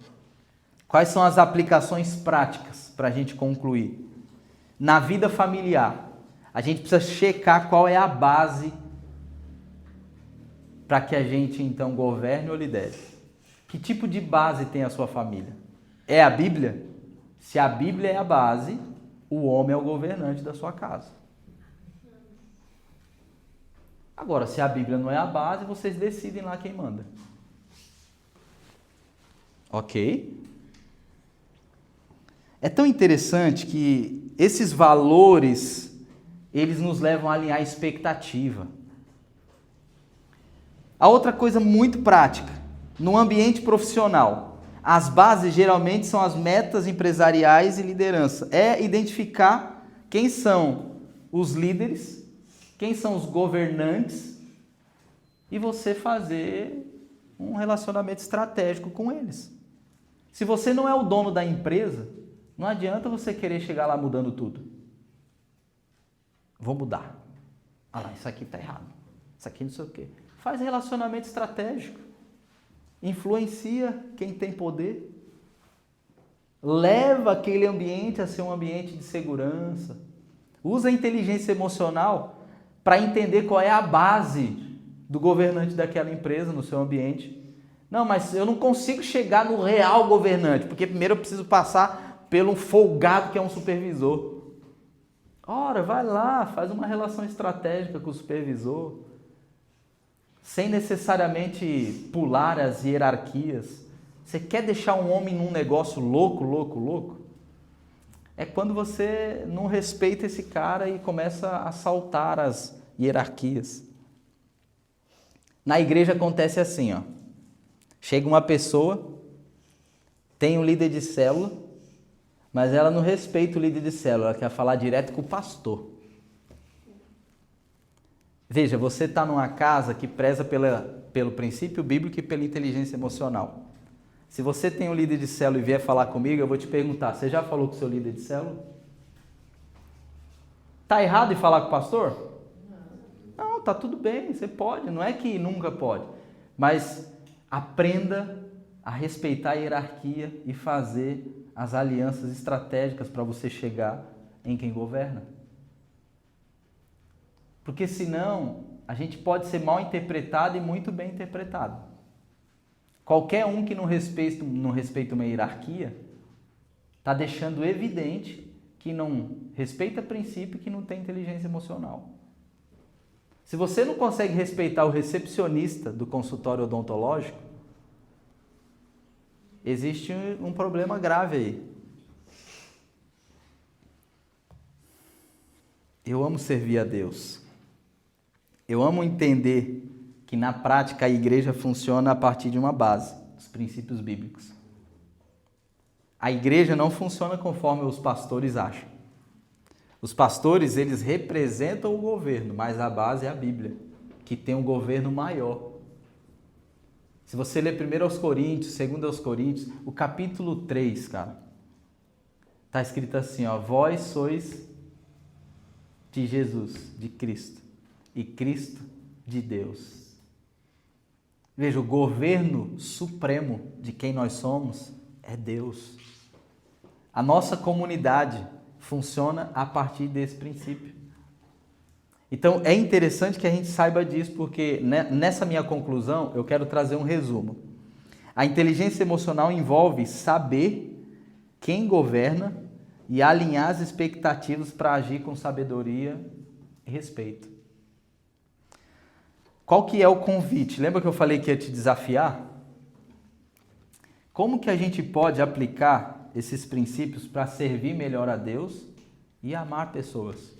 Quais são as aplicações práticas para a gente concluir? Na vida familiar, a gente precisa checar qual é a base para que a gente então governe ou lidere. Que tipo de base tem a sua família? É a Bíblia? Se a Bíblia é a base, o homem é o governante da sua casa. Agora, se a Bíblia não é a base, vocês decidem lá quem manda. Ok? É tão interessante que esses valores, eles nos levam a alinhar a expectativa. A outra coisa muito prática, no ambiente profissional, as bases geralmente são as metas empresariais e liderança. É identificar quem são os líderes, quem são os governantes e você fazer um relacionamento estratégico com eles. Se você não é o dono da empresa, não adianta você querer chegar lá mudando tudo. Vou mudar. Ah lá, isso aqui está errado. Isso aqui não sei o quê. Faz relacionamento estratégico. Influencia quem tem poder. Leva aquele ambiente a ser um ambiente de segurança. Usa a inteligência emocional para entender qual é a base do governante daquela empresa no seu ambiente. Não, mas eu não consigo chegar no real governante, porque primeiro eu preciso passar pelo folgado que é um supervisor. Ora, vai lá, faz uma relação estratégica com o supervisor, sem necessariamente pular as hierarquias. Você quer deixar um homem num negócio louco? É quando você não respeita esse cara e começa a saltar as hierarquias. Na igreja acontece assim, ó. Chega uma pessoa, tem um líder de célula, mas ela não respeita o líder de célula, ela quer falar direto com o pastor. Veja, você está numa casa que preza pelo princípio bíblico e pela inteligência emocional. Se você tem um líder de célula e vier falar comigo, eu vou te perguntar, você já falou com o seu líder de célula? Está errado em falar com o pastor? Não, está tudo bem, você pode, não é que nunca pode. Mas aprenda a respeitar a hierarquia e fazer as alianças estratégicas para você chegar em quem governa. Porque senão a gente pode ser mal interpretado e muito bem interpretado. Qualquer um que não respeita uma hierarquia está deixando evidente que não respeita princípio e que não tem inteligência emocional. Se você não consegue respeitar o recepcionista do consultório odontológico, existe um problema grave aí. Eu amo servir a Deus. Eu amo entender que na prática a igreja funciona a partir de uma base, os princípios bíblicos. A igreja não funciona conforme os pastores acham. Os pastores, eles representam o governo, mas a base é a Bíblia, que tem um governo maior. Se você ler 1 aos Coríntios, 2 aos Coríntios, o capítulo 3, cara, Está escrito assim, ó, vós sois de Jesus, de Cristo, e Cristo de Deus. Veja, o governo supremo de quem nós somos é Deus. A nossa comunidade funciona a partir desse princípio. Então, é interessante que a gente saiba disso, porque nessa minha conclusão, eu quero trazer um resumo. A inteligência emocional envolve saber quem governa e alinhar as expectativas para agir com sabedoria e respeito. Qual que é o convite? Lembra que eu falei que ia te desafiar? Como que a gente pode aplicar esses princípios para servir melhor a Deus e amar pessoas?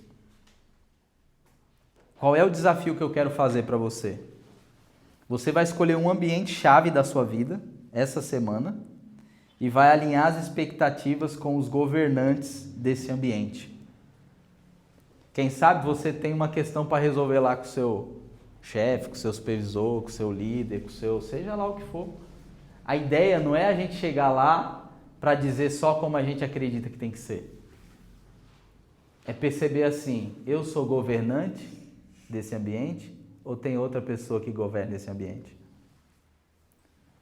Qual é o desafio que eu quero fazer para você? Você vai escolher um ambiente-chave da sua vida essa semana e vai alinhar as expectativas com os governantes desse ambiente. Quem sabe você tem uma questão para resolver lá com o seu chefe, com o seu supervisor, com o seu líder, com o seu... seja lá o que for. A ideia não é a gente chegar lá para dizer só como a gente acredita que tem que ser. É perceber assim, eu sou governante desse ambiente ou tem outra pessoa que governa esse ambiente?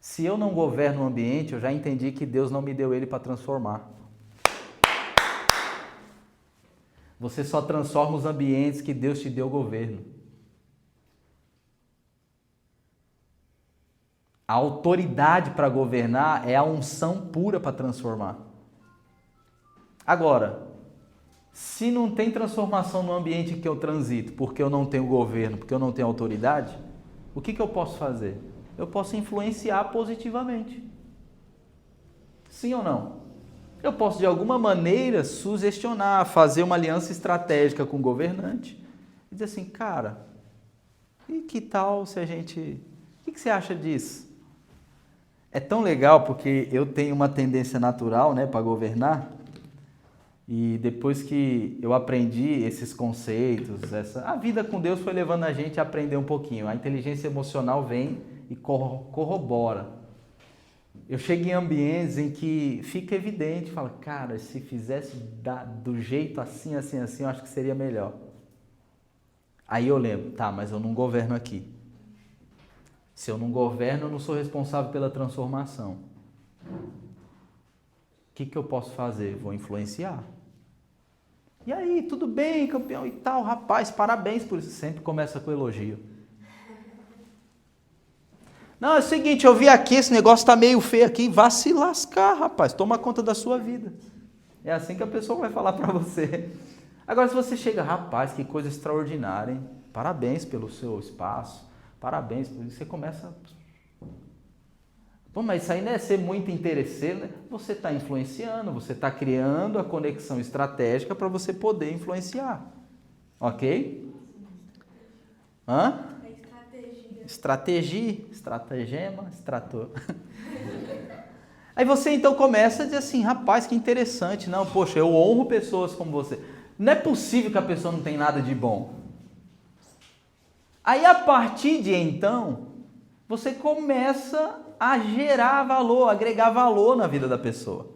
Se eu não governo o ambiente, eu já entendi que Deus não me deu ele para transformar. Você só transforma os ambientes que Deus te deu governo. A autoridade para governar é a unção pura para transformar. Agora, se não tem transformação no ambiente que eu transito, porque eu não tenho governo, porque eu não tenho autoridade, o que eu posso fazer? Eu posso influenciar positivamente. Sim ou não? Eu posso, de alguma maneira, sugestionar, fazer uma aliança estratégica com o governante e dizer assim, cara, e que tal se a gente... O que você acha disso? É tão legal porque eu tenho uma tendência natural, né, para governar. E depois que eu aprendi esses conceitos, a vida com Deus foi levando a gente a aprender um pouquinho. A inteligência emocional vem e corrobora. Eu chego em ambientes em que fica evidente, fala, cara, se fizesse do jeito assim, assim, assim, eu acho que seria melhor. Aí eu lembro, tá, mas eu não governo aqui. Se eu não governo, eu não sou responsável pela transformação. O que eu posso fazer? Vou influenciar. E aí, tudo bem, campeão e tal, rapaz, parabéns por isso. Sempre começa com elogio. Não, é o seguinte, eu vi aqui, esse negócio tá meio feio aqui, vá se lascar, rapaz, toma conta da sua vida. É assim que a pessoa vai falar para você. Agora, se você chega, rapaz, que coisa extraordinária, hein? Parabéns pelo seu espaço, parabéns, por isso você começa... Pô, mas isso aí não é ser muito interesseiro, né? Você está influenciando, você está criando a conexão estratégica para você poder influenciar. Ok? Hã? Estratagema, extrator. Aí você então começa a dizer assim, rapaz, que interessante. Não, poxa, eu honro pessoas como você. Não é possível que a pessoa não tenha nada de bom. Aí a partir de então, você começa a gerar valor, agregar valor na vida da pessoa.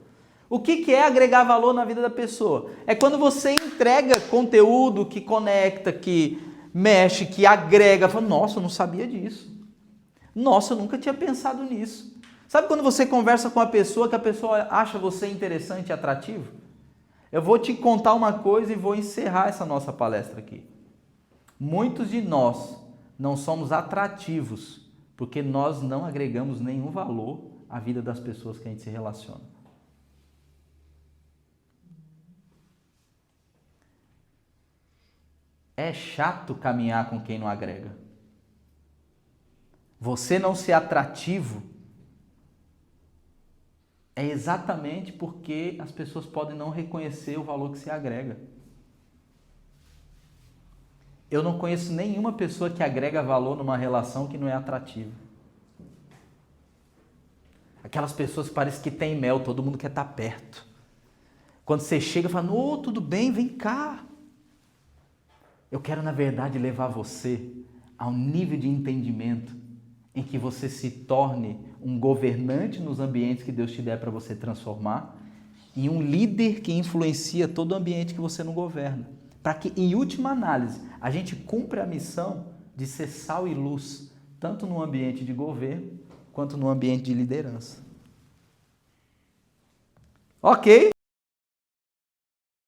O que é agregar valor na vida da pessoa? É quando você entrega conteúdo que conecta, que mexe, que agrega. Fala, nossa, eu não sabia disso. Nossa, eu nunca tinha pensado nisso. Sabe quando você conversa com a pessoa que a pessoa acha você interessante e atrativo? Eu vou te contar uma coisa e vou encerrar essa nossa palestra aqui. Muitos de nós não somos atrativos porque nós não agregamos nenhum valor à vida das pessoas que a gente se relaciona. É chato caminhar com quem não agrega. Você não ser atrativo é exatamente porque as pessoas podem não reconhecer o valor que se agrega. Eu não conheço nenhuma pessoa que agrega valor numa relação que não é atrativa. Aquelas pessoas que parecem que tem mel, todo mundo quer estar perto. Quando você chega e fala, ô, tudo bem, vem cá. Eu quero, na verdade, levar você a um nível de entendimento em que você se torne um governante nos ambientes que Deus te der para você transformar em um líder que influencia todo o ambiente que você não governa. Para que, em última análise, a gente cumpra a missão de ser sal e luz, tanto no ambiente de governo, quanto no ambiente de liderança. Ok?